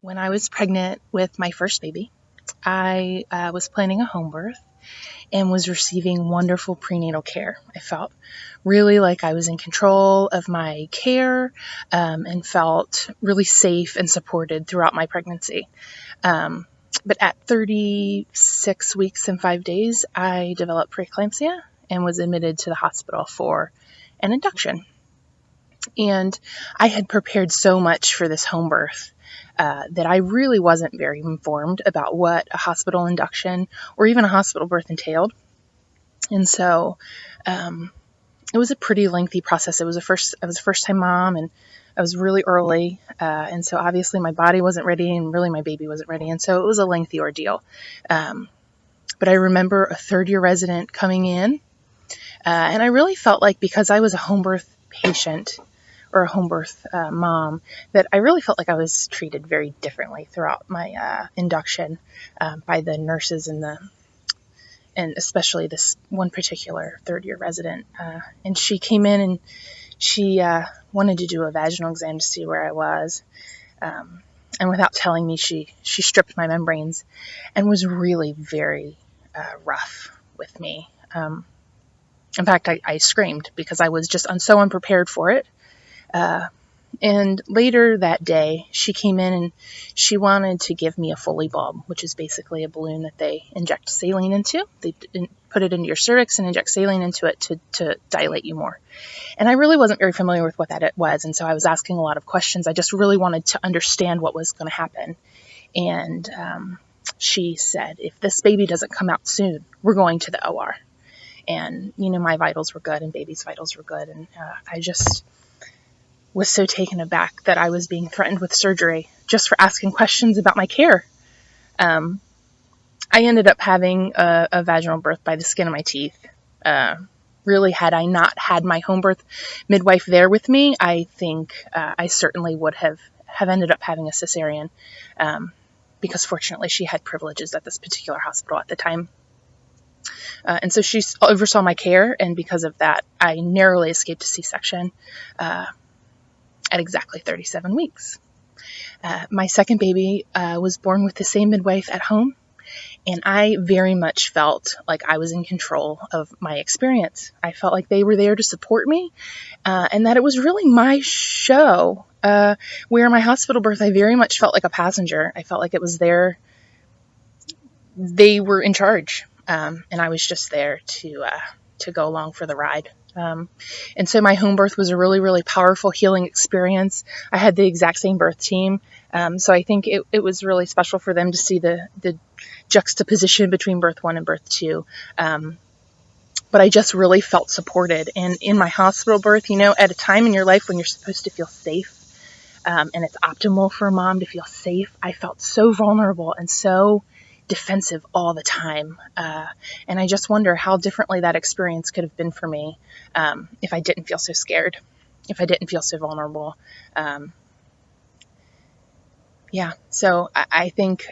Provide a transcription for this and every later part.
When I was pregnant with my first baby, I was planning a home birth and was receiving wonderful prenatal care. I felt really like I was in control of my care and felt really safe and supported throughout my pregnancy. But at 36 weeks and 5 days, I developed preeclampsia and was admitted to the hospital for an induction. And I had prepared so much for this home birth that I really wasn't very informed about what a hospital induction or even a hospital birth entailed. And so it was a pretty lengthy process. I was a first-time mom, and I was really early. And so obviously my body wasn't ready, and really my baby wasn't ready. And so it was a lengthy ordeal. But I remember a third-year resident coming in, and I really felt like because I was a home birth patient or a home birth mom, that I really felt like I was treated very differently throughout my induction by the nurses and especially this one particular third-year resident. And she came in and she wanted to do a vaginal exam to see where I was. And without telling me, she stripped my membranes and was really very rough with me. In fact, I screamed because I was just so unprepared for it. And later that day, she came in and she wanted to give me a Foley bulb, which is basically a balloon that they inject saline into. They put it into your cervix and inject saline into it to dilate you more. And I really wasn't very familiar with what that was, and so I was asking a lot of questions. I just really wanted to understand what was going to happen. And she said, if this baby doesn't come out soon, we're going to the OR. And, my vitals were good and baby's vitals were good. And I just was so taken aback that I was being threatened with surgery just for asking questions about my care. I ended up having a vaginal birth by the skin of my teeth. Really, had I not had my home birth midwife there with me, I think I certainly would have ended up having a cesarean, because fortunately she had privileges at this particular hospital at the time. And so she oversaw my care, and because of that, I narrowly escaped a C-section at exactly 37 weeks. My second baby was born with the same midwife at home, and I very much felt like I was in control of my experience. I felt like they were there to support me, and that it was really my show. Where my hospital birth, I very much felt like a passenger. I felt like it was they were in charge, and I was just there to go along for the ride. And so my home birth was a really, really powerful healing experience. I had the exact same birth team. So I think it was really special for them to see the juxtaposition between birth 1 and birth 2. But I just really felt supported. And in my hospital birth, at a time in your life when you're supposed to feel safe, and it's optimal for a mom to feel safe, I felt so vulnerable and so defensive all the time. And I just wonder how differently that experience could have been for me if I didn't feel so scared, if I didn't feel so vulnerable. So I think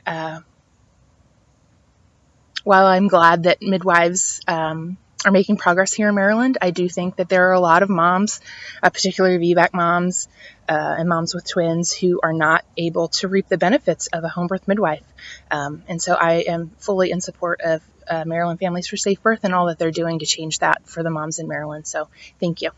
while I'm glad that midwives are making progress here in Maryland, I do think that there are a lot of moms, particularly VBAC moms and moms with twins, who are not able to reap the benefits of a home birth midwife. And so I am fully in support of Maryland Families for Safe Birth and all that they're doing to change that for the moms in Maryland. So thank you.